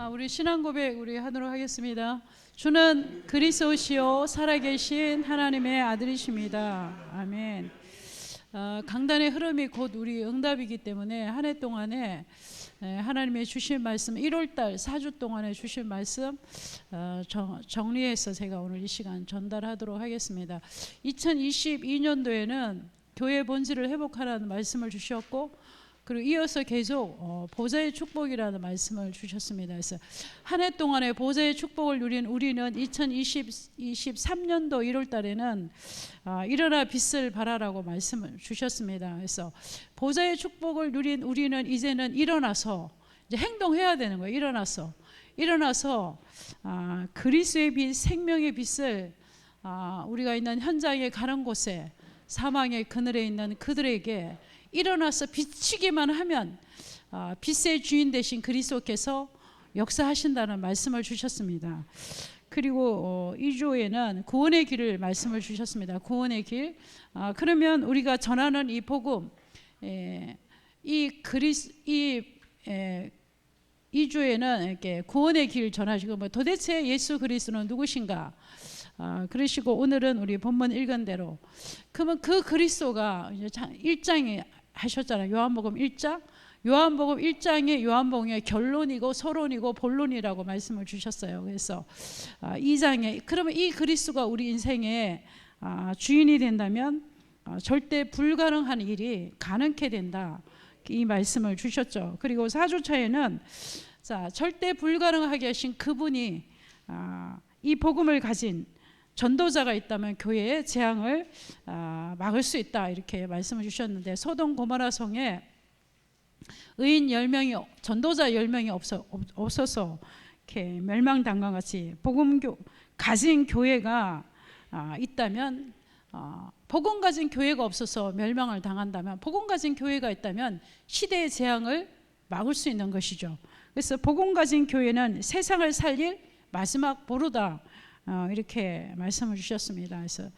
우리 신앙 고백 우리 하도록 하겠습니다. 주는 그리스도시요 살아계신 하나님의 아들이십니다. 아멘. 강단의 흐름이 곧 우리 응답이기 때문에 한 해 동안에 하나님의 주신 말씀 1월달 4주 동안에 주신 말씀 정리해서 제가 오늘 이 시간 전달하도록 하겠습니다. 2022년도에는 교회 본질을 회복하라는 말씀을 주셨고, 그리고 이어서 계속 보좌의 축복이라는 말씀을 주셨습니다. 그래서 한 해 동안에 보좌의 축복을 누린 우리는 2023년도 1월 달에는 일어나 빛을 발하라고 말씀을 주셨습니다. 그래서 보좌의 축복을 누린 우리는 이제는 일어나서 이제 행동해야 되는 거예요. 일어나서 그리스도의 빛, 생명의 빛을 우리가 있는 현장에 가는 곳에, 사망의 그늘에 있는 그들에게 일어나서 비치기만 하면 빛의 주인 되신 그리스도께서 역사하신다는 말씀을 주셨습니다. 그리고 2주에는 구원의 길을 말씀을 주셨습니다. 구원의 길. 그러면 우리가 전하는 이 복음, 이 2주에는 이렇게 구원의 길 전하시고, 도대체 예수 그리스도는 누구신가? 그러시고 오늘은 우리 본문 읽은 대로, 그러면 그 그리스도가 1장에 하셨잖아요. 요한복음 1장. 요한복음 1장의 요한복음의 결론이고 서론이고 본론이라고 말씀을 주셨어요. 그래서 2장에 그러면 이 그리스도가 우리 인생의 주인이 된다면 절대 불가능한 일이 가능케 된다, 이 말씀을 주셨죠. 그리고 4주차에는 절대 불가능하게 하신 그분이 이 복음을 가진 전도자가 있다면 교회의 재앙을 막을 수 있다, 이렇게 말씀을 주셨는데, 소돔 고모라 성에 의인 10명이, 전도자 10명이 없어서 이렇게 멸망당한 같이 복음 가진 교회가 있다면, 복음 가진 교회가 없어서 멸망을 당한다면, 복음 가진 교회가 있다면 시대의 재앙을 막을 수 있는 것이죠. 그래서 복음 가진 교회는 세상을 살릴 마지막 보루다, 이렇게 말씀을 주셨습니다. 그래서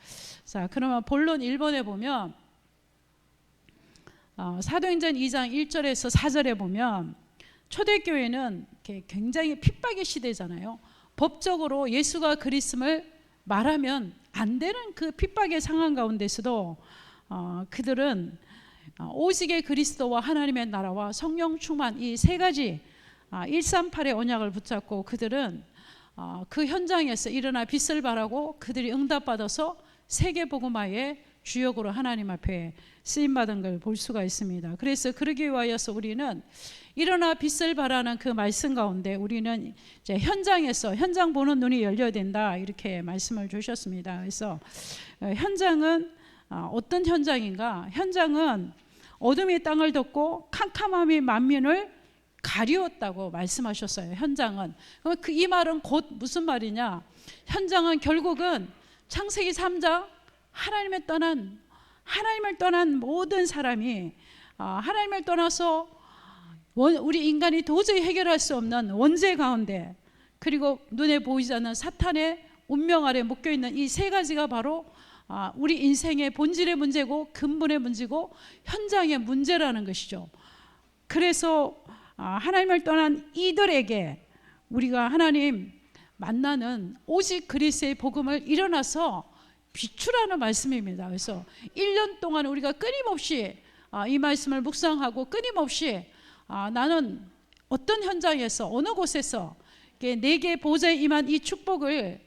그러면 본론 1번에 보면 사도행전 2장 1절에서 4절에 보면 초대교회는 굉장히 핍박의 시대잖아요. 법적으로 예수가 그리스도를 말하면 안 되는 그 핍박의 상황 가운데서도 그들은 오직의 그리스도와 하나님의 나라와 성령 충만, 이 세 가지 138의 언약을 붙잡고 그들은 그 현장에서 일어나 빛을 발하고 그들이 응답받아서 세계복음화의 주역으로 하나님 앞에 쓰임받은 걸 볼 수가 있습니다. 그래서 그러기 위하여서 우리는 일어나 빛을 발하는 그 말씀 가운데 우리는 이제 현장 보는 눈이 열려야 된다, 이렇게 말씀을 주셨습니다. 그래서 현장은 어떤 현장인가? 현장은 어둠이 땅을 덮고 캄캄함이 만민을 가리웠다고 말씀하셨어요. 현장은. 이 말은 곧 무슨 말이냐? 현장은 결국은 창세기 3장 하나님을 떠난 모든 사람이 하나님을 떠나서 우리 인간이 도저히 해결할 수 없는 원죄 가운데, 그리고 눈에 보이지 않는 사탄의 운명 아래 묶여있는 이 세 가지가 바로 우리 인생의 본질의 문제고 근본의 문제고 현장의 문제라는 것이죠. 그래서 하나님을 떠난 이들에게 우리가 하나님 만나는 오직 그리스도의 복음을 일어나서 비추라는 말씀입니다. 그래서 1년 동안 우리가 끊임없이 이 말씀을 묵상하고 끊임없이 나는 어떤 현장에서 어느 곳에서 내게 보좌에 임한 이 축복을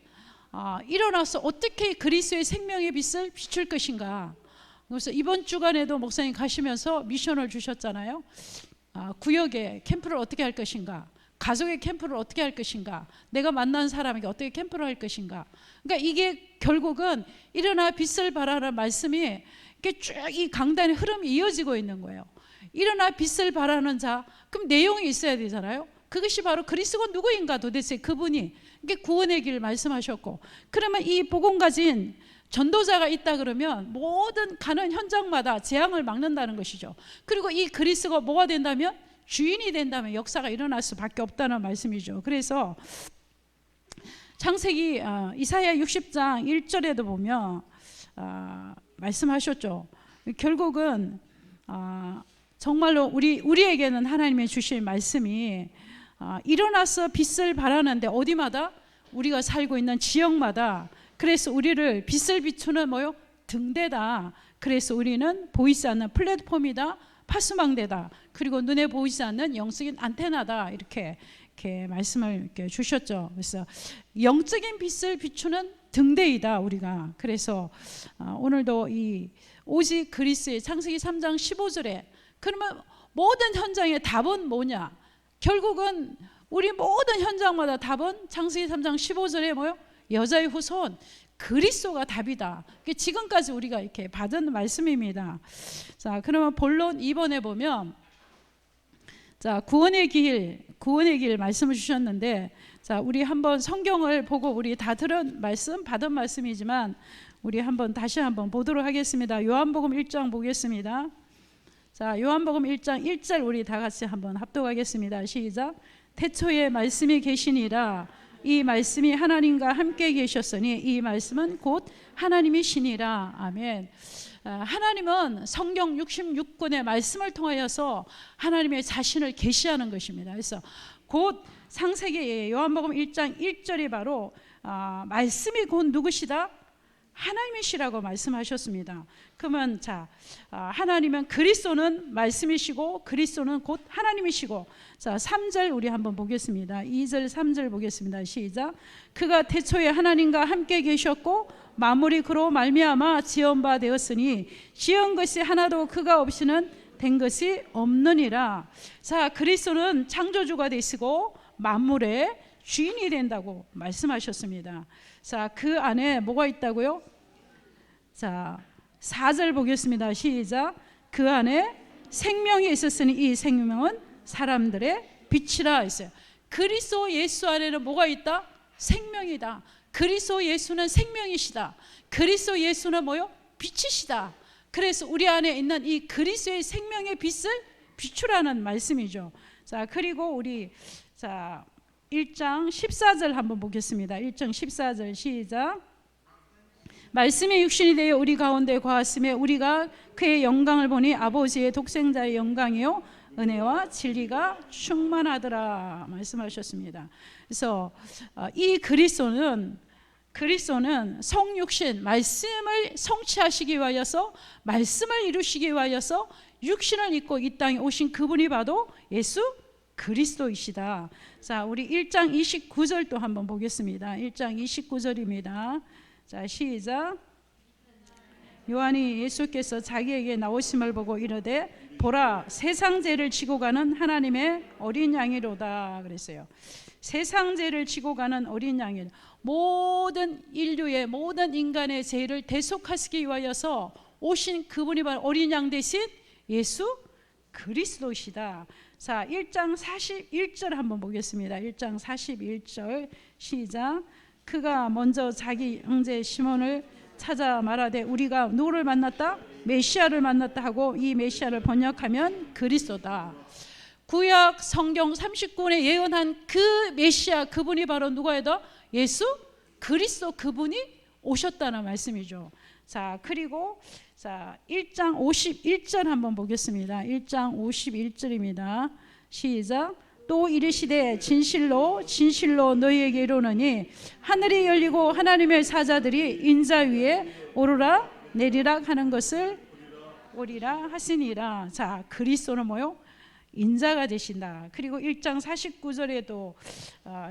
일어나서 어떻게 그리스도의 생명의 빛을 비출 것인가. 그래서 이번 주간에도 목사님 가시면서 미션을 주셨잖아요. 구역에 캠프를 어떻게 할 것인가, 가족의 캠프를 어떻게 할 것인가, 내가 만난 사람에게 어떻게 캠프를 할 것인가. 그러니까 이게 결국은 일어나 빛을 발하라는 말씀이 이렇게 쭉 이 강단의 흐름이 이어지고 있는 거예요. 일어나 빛을 발하는 자, 그럼 내용이 있어야 되잖아요. 그것이 바로 그리스도가 누구인가, 도대체 그분이, 이게 구원의 길 말씀하셨고, 그러면 이 복음 가진 전도자가 있다 그러면 모든 가는 현장마다 재앙을 막는다는 것이죠. 그리고 이 그리스도가 뭐가 된다면, 주인이 된다면 역사가 일어날 수밖에 없다는 말씀이죠. 그래서 창세기 이사야 60장 1절에도 보면 말씀하셨죠. 결국은 정말로 우리에게는 하나님의 주실 말씀이 일어나서 빛을 발하는데 어디마다? 우리가 살고 있는 지역마다. 그래서 우리를 빛을 비추는 뭐요? 등대다. 그래서 우리는 보이지 않는 플랫폼이다. 파수망대다. 그리고 눈에 보이지 않는 영적인 안테나다. 이렇게 말씀을 이렇게 주셨죠. 그래서 영적인 빛을 비추는 등대이다 우리가. 그래서 오늘도 이 오직 그리스도의 창세기 3장 15절에 그러면 모든 현장의 답은 뭐냐? 결국은 우리 모든 현장마다 답은 창세기 3장 15절에 뭐요? 여자의 후손 그리스도가 답이다. 지금까지 우리가 이렇게 받은 말씀입니다. 자, 그러면 본론 2번에 보면 자, 구원의 길 말씀을 주셨는데, 자, 우리 한번 성경을 보고 우리 다 들은 말씀, 받은 말씀이지만 우리 한번 다시 한번 보도록 하겠습니다. 요한복음 1장 보겠습니다. 자, 요한복음 1장 1절 우리 다 같이 한번 합독하겠습니다. 시작. 태초에 말씀이 계시니라. 이 말씀이 하나님과 함께 계셨으니 이 말씀은 곧 하나님이시니라. 아멘. 하나님은 성경 66권의 말씀을 통하여서 하나님의 자신을 계시하는 것입니다. 그래서 곧 창세기 요한복음 1장 1절이 바로 말씀이 곧 누구시다? 하나님이시라고 말씀하셨습니다. 그러면 자, 하나님은 그리스도는 말씀이시고 그리스도는 곧 하나님이시고, 자 3절 우리 한번 보겠습니다. 2절 3절 보겠습니다. 시작. 그가 태초에 하나님과 함께 계셨고 만물이 그로 말미암아 지은 바 되었으니 지은 것이 하나도 그가 없이는 된 것이 없느니라. 자, 그리스도는 창조주가 되시고 만물의 주인이 된다고 말씀하셨습니다. 자, 그 안에 뭐가 있다고요? 자, 4절 보겠습니다. 시작. 그 안에 생명이 있었으니 이 생명은 사람들의 빛이라 했어요. 그리스도 예수 안에는 뭐가 있다? 생명이다. 그리스도 예수는 생명이시다. 그리스도 예수는 뭐요? 빛이시다. 그래서 우리 안에 있는 이 그리스도의 생명의 빛을 비추라는 말씀이죠. 자, 그리고 우리 자 1장 14절 한번 보겠습니다. 1장 14절 시작. 말씀이 육신이 되어 우리 가운데 거하심에 우리가 그의 영광을 보니 아버지의 독생자의 영광이요 은혜와 진리가 충만하더라 말씀하셨습니다. 그래서 이 그리스도는 성육신 말씀을 성취하시기 위하여서 말씀을 이루시기 위하여서 육신을 입고 이 땅에 오신 그분이 바로 예수 그리스도이시다. 자, 우리 1장 29절 또 한번 보겠습니다. 1장 29절입니다. 자, 시작. 요한이 예수께서 자기에게 나오심을 보고 이르되 보라 세상 죄를 지고 가는 하나님의 어린 양이로다 그랬어요. 세상 죄를 지고 가는 어린 양이, 모든 인류의 모든 인간의 죄를 대속하시기 위하여서 오신 그분이 바로 어린 양 대신 예수 그리스도시다. 자, 1장 41절 한번 보겠습니다. 1장 41절 시작. 그가 먼저 자기 형제 시몬을 찾아 말하되 우리가 누구를 만났다? 메시아를 만났다 하고 이 메시아를 번역하면 그리스도다. 구약 성경 39권에 예언한 그 메시아 그분이 바로 누구예요? 예수 그리스도 그분이 오셨다는 말씀이죠. 자, 그리고 자 1장 51절 한번 보겠습니다. 1장 51절입니다. 시작. 또 이르시되 진실로 진실로 너희에게 이르노니 하늘이 열리고 하나님의 사자들이 인자 위에 오르라 내리락 하는 것을 오리라 하시니라. 자, 그리스도는 뭐요? 인자가 되신다. 그리고 1장 49절에도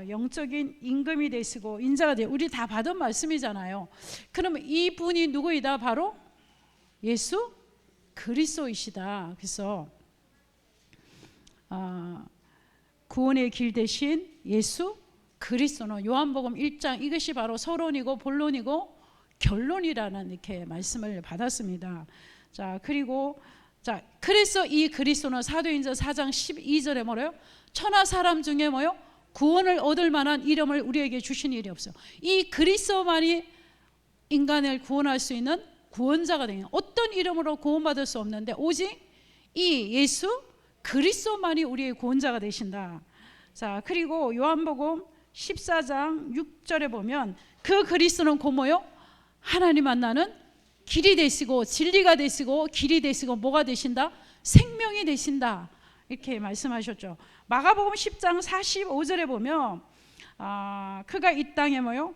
영적인 임금이 되시고 인자가 되, 우리 다 받은 말씀이잖아요. 그러면 이 분이 누구이다? 바로 예수 그리스도이시다. 그래서 구원의 길 대신 예수 그리스도는 요한복음 1장 이것이 바로 서론이고 본론이고 결론이라는 이렇게 말씀을 받았습니다. 자, 그리고 자, 그래서 이 그리스도는 사도행전 4장 12절에 뭐래요? 천하 사람 중에 뭐요? 구원을 얻을 만한 이름을 우리에게 주신 일이 없어요. 이 그리스도만이 인간을 구원할 수 있는 구원자가 되는, 어떤 이름으로 구원받을 수 없는데 오직 이 예수 그리스도만이 우리의 구원자가 되신다. 자, 그리고 요한복음 14장 6절에 보면 그 그리스도는 곧 뭐요? 하나님 만나는 길이 되시고 진리가 되시고 길이 되시고 뭐가 되신다? 생명이 되신다. 이렇게 말씀하셨죠. 마가복음 10장 45절에 보면 그가 이 땅에 뭐요?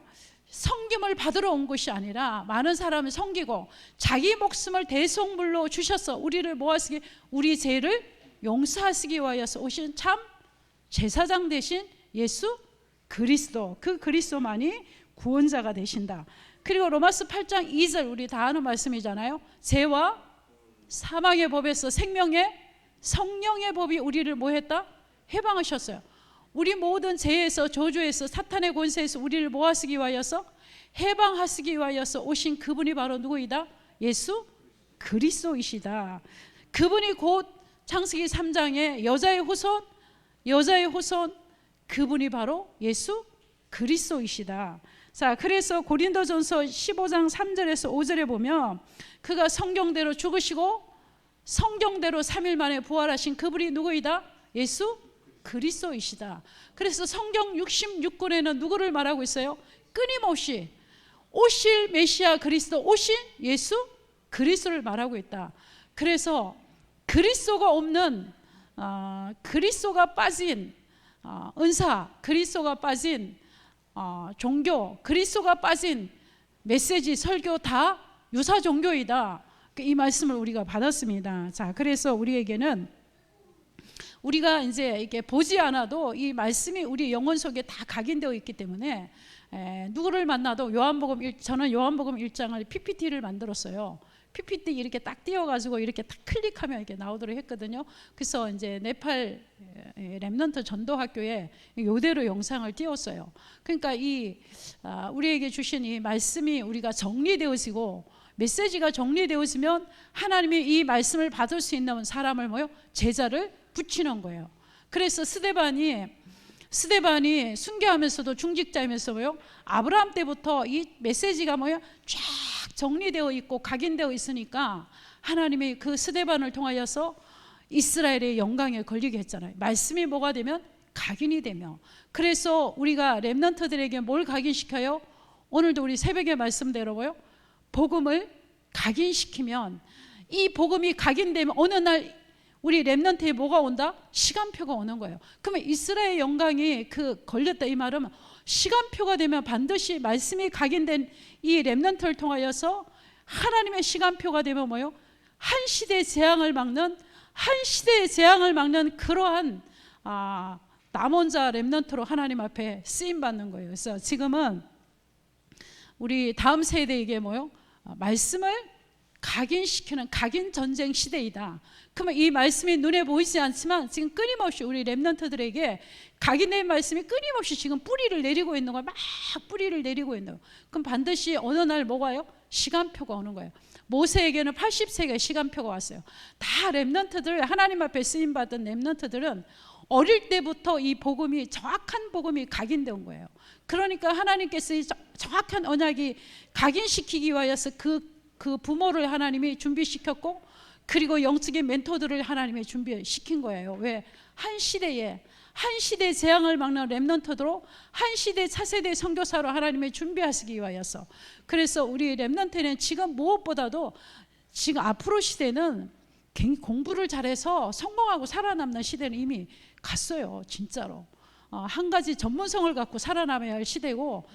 섬김을 받으러 온 것이 아니라 많은 사람을 섬기고 자기 목숨을 대속물로 주셔서 우리를 모아쓰기, 우리 죄를 용서하시기 위하여서 오신 참 제사장 되신 예수 그리스도, 그 그리스도만이 구원자가 되신다. 그리고 로마서 8장 2절 우리 다 아는 말씀이잖아요. 죄와 사망의 법에서 생명의 성령의 법이 우리를 뭐 했다? 해방하셨어요. 우리 모든 죄에서, 저주에서, 사탄의 권세에서 우리를 모아쓰기 위하여서, 해방하시기 위하여서 오신 그분이 바로 누구이다? 예수 그리스도이시다. 그분이 곧 창세기 3장의 여자의 후손, 그분이 바로 예수 그리스도이시다. 자, 그래서 고린도전서 15장 3절에서 5절에 보면 그가 성경대로 죽으시고 성경대로 3일 만에 부활하신 그분이 누구이다? 예수 그리스도이시다. 그래서 성경 66권에는 누구를 말하고 있어요? 끊임없이 오실 메시아 그리스도, 오신 예수 그리스도를 말하고 있다. 그래서 그리스도가 없는, 그리스도가 빠진 은사, 그리스도가 빠진 종교, 그리스도가 빠진 메시지, 설교 다 유사 종교이다. 이 말씀을 우리가 받았습니다. 자, 그래서 우리에게는 우리가 이제 이렇게 보지 않아도 이 말씀이 우리 영혼 속에 다 각인되어 있기 때문에 누구를 만나도 저는 요한복음 1장을 PPT를 만들었어요. PPT 이렇게 딱 띄워가지고 이렇게 딱 클릭하면 이렇게 나오도록 했거든요. 그래서 이제 네팔 렘넌트 전도학교에 이대로 영상을 띄웠어요. 그러니까 우리에게 주신 이 말씀이 우리가 정리되어지고 메시지가 정리되어지면 하나님이 이 말씀을 받을 수 있는 사람을 제자를 붙이는 거예요. 그래서 스데반이 순교하면서도 중직자이면서 아브라함 때부터 이 메시지가 쫙 정리되어 있고 각인되어 있으니까 하나님이 그 스데반을 통하여서 이스라엘의 영광에 걸리게 했잖아요. 말씀이 뭐가 되면 각인이 되며. 그래서 우리가 렘넌트들에게 뭘 각인시켜요? 오늘도 우리 새벽에 말씀대로요, 복음을 각인시키면 이 복음이 각인되면 어느 날 우리 렘넌트에 뭐가 온다? 시간표가 오는 거예요. 그러면 이스라엘 영광이 걸렸다 이 말은 시간표가 되면 반드시 말씀이 각인된 이 렘넌트를 통하여서 하나님의 시간표가 되면 한 시대의 재앙을 막는 그러한 남은 자 렘넌트로 하나님 앞에 쓰임 받는 거예요. 그래서 지금은 우리 다음 세대에게 말씀을 각인시키는 각인 전쟁 시대이다. 그러면 이 말씀이 눈에 보이지 않지만 지금 끊임없이 우리 렘넌트들에게 각인된 말씀이 끊임없이 지금 뿌리를 내리고 있는 거예요. 막 뿌리를 내리고 있는 거예요. 그럼 반드시 어느 날 뭐가요? 시간표가 오는 거예요. 모세에게는 80세기의 시간표가 왔어요. 다 렘넌트들, 하나님 앞에 쓰임받은 렘넌트들은 어릴 때부터 이 복음이, 정확한 복음이 각인된 거예요. 그러니까 하나님께서 이 정확한 언약이 각인시키기 위하여서 그 부모를 하나님이 준비시켰고, 그리고 영적인 멘토들을 하나님이 준비시킨 거예요. 왜? 한 시대에 재앙을 막는 렘넌트로, 한 시대 차세대 선교사로 하나님이 준비하시기 위하여서. 그래서 우리 렘넌트는 지금 무엇보다도 지금 앞으로 시대는 굉장히 공부를 잘해서 성공하고 살아남는 시대는 이미 갔어요. 진짜로 한 가지 전문성을 갖고 살아남아야 할 시대고,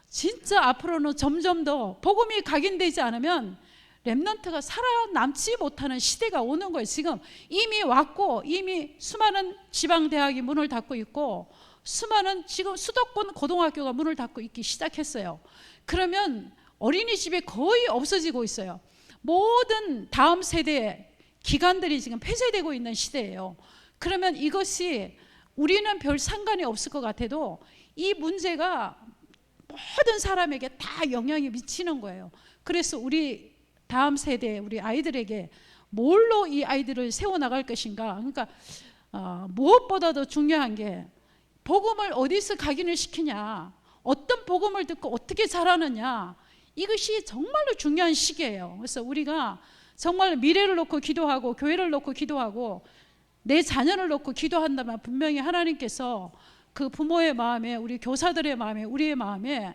진짜 앞으로는 점점 더 복음이 각인되지 않으면 렘넌트가 살아남지 못하는 시대가 오는 거예요. 지금 이미 왔고, 이미 수많은 지방대학이 문을 닫고 있고, 수많은 지금 수도권 고등학교가 문을 닫고 있기 시작했어요. 그러면 어린이집이 거의 없어지고 있어요. 모든 다음 세대의 기관들이 지금 폐쇄되고 있는 시대예요. 그러면 이것이 우리는 별 상관이 없을 것 같아도 이 문제가 모든 사람에게 다 영향이 미치는 거예요. 그래서 우리 다음 세대, 우리 아이들에게 뭘로 이 아이들을 세워나갈 것인가. 그러니까 무엇보다도 중요한 게 복음을 어디서 각인을 시키냐, 어떤 복음을 듣고 어떻게 자라느냐, 이것이 정말로 중요한 시기예요. 그래서 우리가 정말 미래를 놓고 기도하고 교회를 놓고 기도하고 내 자녀를 놓고 기도한다면 분명히 하나님께서 그 부모의 마음에, 우리 교사들의 마음에, 우리의 마음에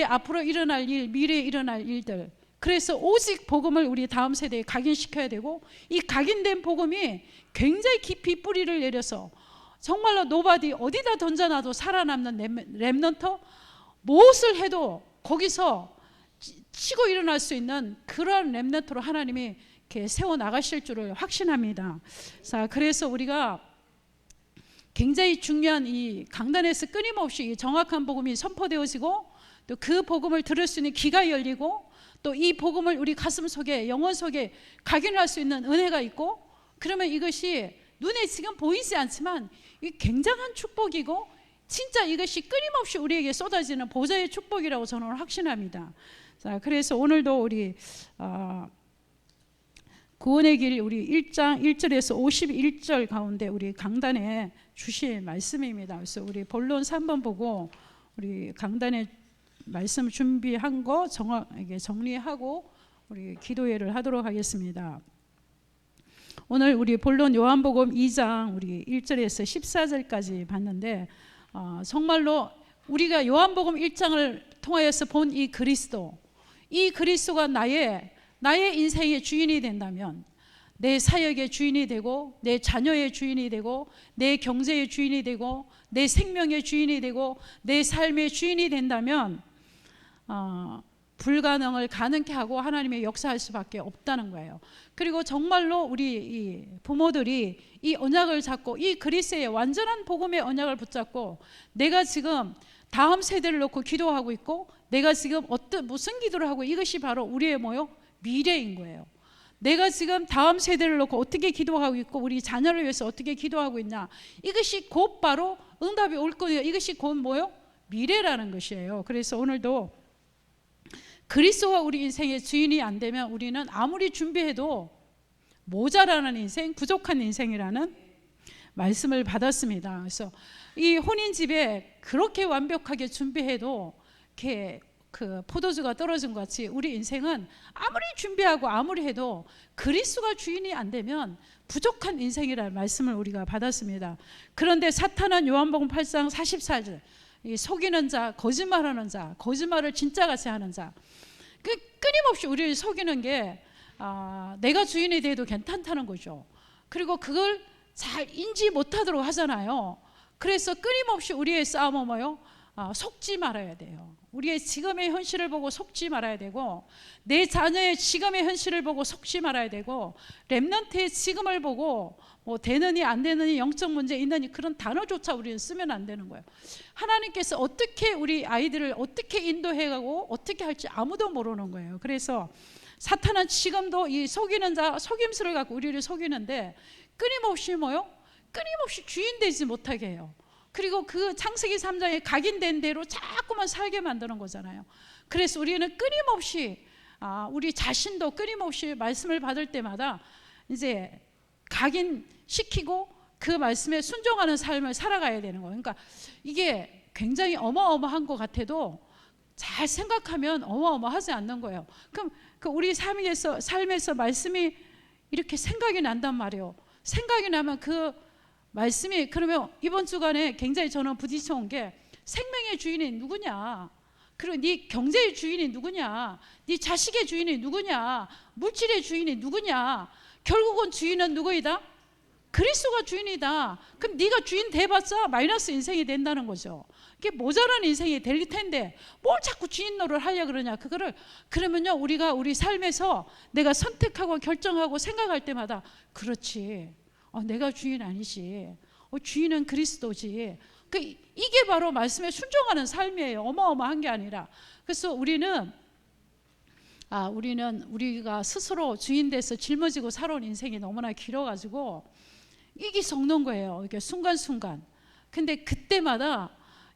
앞으로 일어날 일, 미래에 일어날 일들, 그래서 오직 복음을 우리 다음 세대에 각인시켜야 되고, 이 각인된 복음이 굉장히 깊이 뿌리를 내려서 정말로 노바디 어디다 던져놔도 살아남는 렘넌트, 무엇을 해도 거기서 치고 일어날 수 있는 그런 렘넌트로 하나님이 이렇게 세워 나가실 줄을 확신합니다. 자, 그래서 우리가 굉장히 중요한 이 강단에서 끊임없이 정확한 복음이 선포되어지고, 또 그 복음을 들을 수 있는 귀가 열리고, 또 이 복음을 우리 가슴 속에, 영혼 속에 각인할 수 있는 은혜가 있고, 그러면 이것이 눈에 지금 보이지 않지만 이 굉장한 축복이고, 진짜 이것이 끊임없이 우리에게 쏟아지는 보좌의 축복이라고 저는 확신합니다. 자, 그래서 오늘도 우리 구원의 길 우리 1장 1절에서 51절 가운데 우리 강단에 주신 말씀입니다. 그래서 우리 본론 3번 보고 우리 강단에 말씀 준비한 거 정확하게 정리하고 우리 기도회를 하도록 하겠습니다. 오늘 우리 본론 요한복음 2장 우리 1절에서 14절까지 봤는데, 정말로 우리가 요한복음 1장을 통하여서 본 이 그리스도가 나의 인생의 주인이 된다면, 내 사역의 주인이 되고, 내 자녀의 주인이 되고, 내 경제의 주인이 되고, 내 생명의 주인이 되고, 내 삶의 주인이 된다면 불가능을 가능케 하고 하나님의 역사할 수밖에 없다는 거예요. 그리고 정말로 우리 이 부모들이 이 언약을 잡고, 이 그리스도의 완전한 복음의 언약을 붙잡고, 내가 지금 다음 세대를 놓고 기도하고 있고, 내가 지금 무슨 기도를 하고, 이것이 바로 우리의 미래인 거예요. 내가 지금 다음 세대를 놓고 어떻게 기도하고 있고, 우리 자녀를 위해서 어떻게 기도하고 있냐, 이것이 곧 바로 응답이 올 거예요. 이것이 곧 미래라는 것이에요. 그래서 오늘도 그리스도가 우리 인생의 주인이 안 되면 우리는 아무리 준비해도 모자라는 인생, 부족한 인생이라는 말씀을 받았습니다. 그래서 이 혼인집에 그렇게 완벽하게 준비해도 이렇게 그 포도주가 떨어진 것 같이 우리 인생은 아무리 준비하고 아무리 해도 그리스도가 주인이 안 되면 부족한 인생이라는 말씀을 우리가 받았습니다. 그런데 사탄은 요한복음 8장 44절, 이 속이는 자, 거짓말하는 자, 거짓말을 진짜같이 하는 자, 끊임없이 우리를 속이는 게 내가 주인이 돼도 괜찮다는 거죠. 그리고 그걸 잘 인지 못하도록 하잖아요. 그래서 끊임없이 우리의 싸움은 속지 말아야 돼요. 우리의 지금의 현실을 보고 속지 말아야 되고, 내 자녀의 지금의 현실을 보고 속지 말아야 되고, 렘넌트의 지금을 보고 되느니 안 되느니, 영적 문제 있느니, 그런 단어조차 우리는 쓰면 안 되는 거예요. 하나님께서 어떻게 우리 아이들을 어떻게 인도해가고 어떻게 할지 아무도 모르는 거예요. 그래서 사탄은 지금도 이 속이는 자, 속임수를 갖고 우리를 속이는데, 끊임없이 끊임없이 주인 되지 못하게 해요. 그리고 그 창세기 3장에 각인된 대로 자꾸만 살게 만드는 거잖아요. 그래서 우리는 끊임없이 우리 자신도 끊임없이 말씀을 받을 때마다 이제 각인시키고 그 말씀에 순종하는 삶을 살아가야 되는 거예요. 그러니까 이게 굉장히 어마어마한 것 같아도 잘 생각하면 어마어마하지 않는 거예요. 그럼 우리 삶에서 말씀이 이렇게 생각이 난단 말이에요. 생각이 나면 그 말씀이, 그러면 이번 주간에 굉장히 저는 부딪혀온 게, 생명의 주인이 누구냐, 그리고 네 경제의 주인이 누구냐, 네 자식의 주인이 누구냐, 물질의 주인이 누구냐, 결국은 주인은 누구이다? 그리스도가 주인이다. 그럼 네가 주인 돼봤자 마이너스 인생이 된다는 거죠. 이게 모자란 인생이 될 텐데 뭘 자꾸 주인 노릇을 하려 그러냐. 그러면요, 우리가 우리 삶에서 내가 선택하고 결정하고 생각할 때마다, 그렇지, 내가 주인 아니지, 주인은 그리스도지. 이게 바로 말씀에 순종하는 삶이에요. 어마어마한 게 아니라. 그래서 우리가 우리가 스스로 주인 돼서 짊어지고 살아온 인생이 너무나 길어가지고 이게 썩는 거예요. 이게 순간순간. 근데 그때마다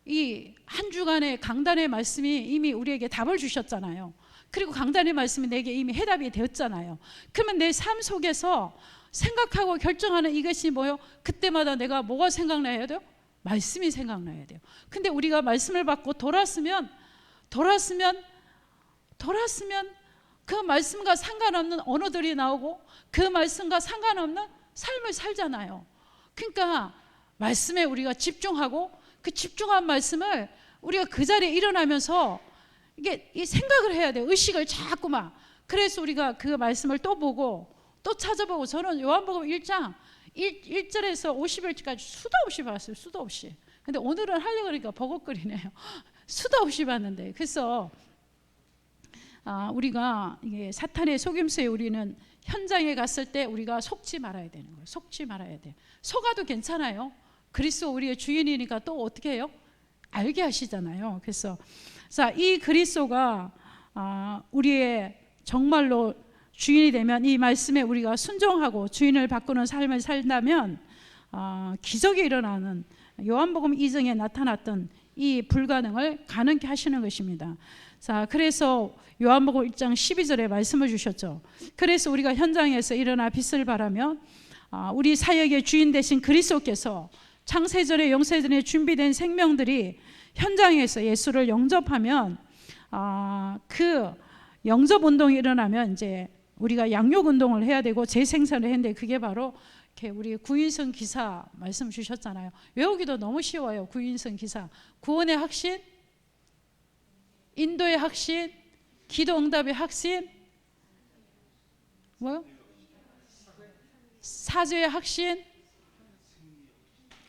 이 한 주간의 강단의 말씀이 이미 우리에게 답을 주셨잖아요. 그리고 강단의 말씀이 내게 이미 해답이 되었잖아요. 그러면 내 삶 속에서 생각하고 결정하는 이것이 그때마다 내가 뭐가 생각나야 돼요? 말씀이 생각나야 돼요. 근데 우리가 말씀을 받고 돌았으면 그 말씀과 상관없는 언어들이 나오고 그 말씀과 상관없는 삶을 살잖아요. 그러니까 말씀에 우리가 집중하고, 그 집중한 말씀을 우리가 그 자리에 일어나면서 이 생각을 해야 돼요. 의식을 자꾸만. 그래서 우리가 그 말씀을 또 보고 또 찾아보고, 저는 요한복음 1장 1절에서 50일까지 수도 없이 봤어요. 수도 없이. 근데 오늘은 하려고 하니까 버벅거리네요. 수도 없이 봤는데. 그래서 우리가 이게 사탄의 속임수에 우리는 현장에 갔을 때 우리가 속지 말아야 되는 거예요. 속지 말아야 돼. 속아도 괜찮아요. 그리스도 우리의 주인이니까 또 어떻게 해요? 알게 하시잖아요. 그래서 이 그리스도가 우리의 정말로 주인이 되면, 이 말씀에 우리가 순종하고 주인을 바꾸는 삶을 살다면 기적이 일어나는, 요한복음 2장에 나타났던 이 불가능을 가능케 하시는 것입니다. 그래서 요한복음 1장 12절에 말씀을 주셨죠. 그래서 우리가 현장에서 일어나 빛을 발하며 우리 사역의 주인 되신 그리스도께서 창세전에 영세전에 준비된 생명들이 현장에서 예수를 영접하면, 그 영접 운동이 일어나면 이제 우리가 양육 운동을 해야 되고 재생산을 했는데, 그게 바로 이렇게 우리 구인성 기사 말씀 주셨잖아요. 외우기도 너무 쉬워요. 구인성 기사. 구원의 확신, 인도의 확신, 기도 응답의 확신, 뭐요? 사죄의 확신,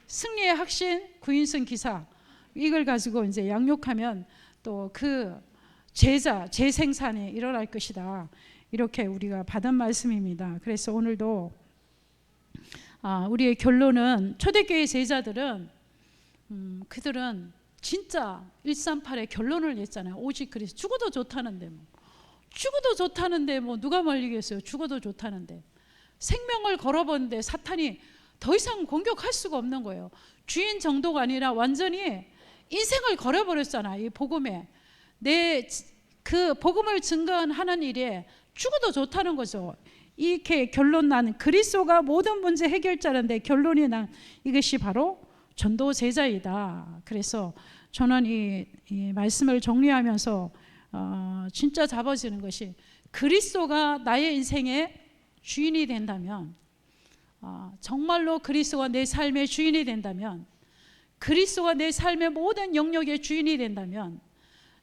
승리의 확신, 구인성 기사. 이걸 가지고 이제 양육하면 또 그 재생산이 일어날 것이다. 이렇게 우리가 받은 말씀입니다. 그래서 오늘도 우리의 결론은, 초대교회 제자들은 그들은 진짜 138의 결론을 냈잖아요. 오직 그리스도. 죽어도 좋다는데 죽어도 좋다는데 누가 말리겠어요. 죽어도 좋다는데. 생명을 걸어보는데 사탄이 더 이상 공격할 수가 없는 거예요. 주인 정도가 아니라 완전히 인생을 걸어버렸잖아요. 이 복음에. 그 복음을 증거하는 일에 죽어도 좋다는 거죠. 이렇게 결론 난 그리스도가 모든 문제 해결자인데, 결론이 난 이것이 바로 전도 제자이다. 그래서 저는 이 말씀을 정리하면서 진짜 잡아지는 것이, 그리스도가 나의 인생의 주인이 된다면, 정말로 그리스도가 내 삶의 주인이 된다면, 그리스도가 내 삶의 모든 영역의 주인이 된다면,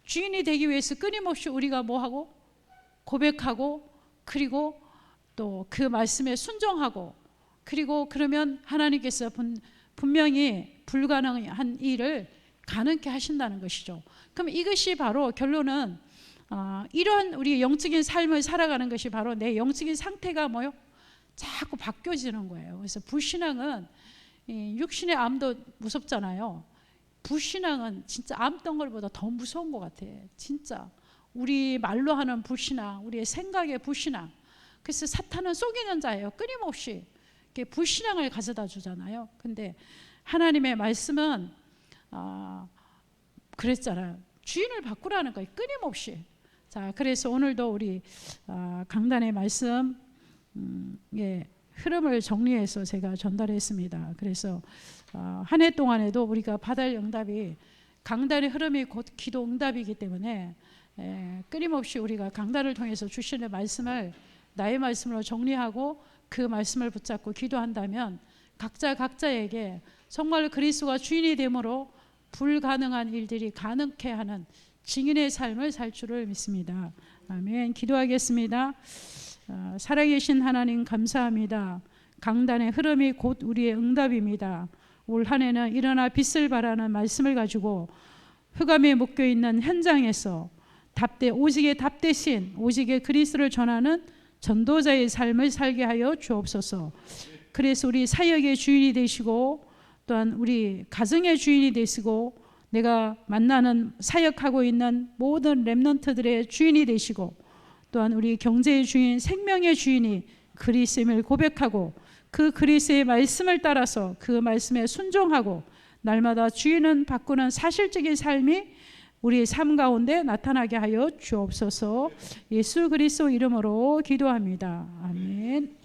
주인이 되기 위해서 끊임없이 우리가 뭐하고? 고백하고, 그리고 또 그 말씀에 순종하고, 그리고 그러면 하나님께서 분명히 불가능한 일을 가능케 하신다는 것이죠. 그럼 이것이 바로 결론은, 이런 우리 영적인 삶을 살아가는 것이 바로 내 영적인 상태가 뭐요? 자꾸 바뀌어지는 거예요. 그래서 불신앙은, 육신의 암도 무섭잖아요. 불신앙은 진짜 암덩어리보다 더 무서운 것 같아. 진짜 우리 말로 하는 불신앙, 우리의 생각의 불신앙. 그래서 사탄은 속이는 자예요. 끊임없이 이렇게 불신앙을 가져다 주잖아요. 근데 하나님의 말씀은 그랬잖아요. 주인을 바꾸라는 거예요. 끊임없이. 그래서 오늘도 우리 강단의 말씀 흐름을 정리해서 제가 전달했습니다. 그래서 한 해 동안에도 우리가 받을 응답이, 강단의 흐름이 곧 기도 응답이기 때문에 끊임없이 우리가 강단을 통해서 주시는 말씀을 나의 말씀으로 정리하고 그 말씀을 붙잡고 기도한다면, 각자에게 정말 그리스도가 주인이 되므로 불가능한 일들이 가능케 하는 증인의 삶을 살 줄을 믿습니다. 아멘. 기도하겠습니다. 살아계신 하나님 감사합니다. 강단의 흐름이 곧 우리의 응답입니다. 올 한 해는 일어나 빛을 발하는 말씀을 가지고 흑암에 묶여 있는 현장에서 오직의 답 대신 오직의 그리스도를 전하는 전도자의 삶을 살게 하여 주옵소서. 그래서 우리 사역의 주인이 되시고, 또한 우리 가정의 주인이 되시고, 내가 만나는 사역하고 있는 모든 렘넌트들의 주인이 되시고, 또한 우리 경제의 주인, 생명의 주인이 그리스도임을 고백하고, 그 그리스도의 말씀을 따라서 그 말씀에 순종하고, 날마다 주인은 바꾸는 사실적인 삶이 우리의 삶 가운데 나타나게 하여 주옵소서. 예수 그리스도 이름으로 기도합니다. 아멘.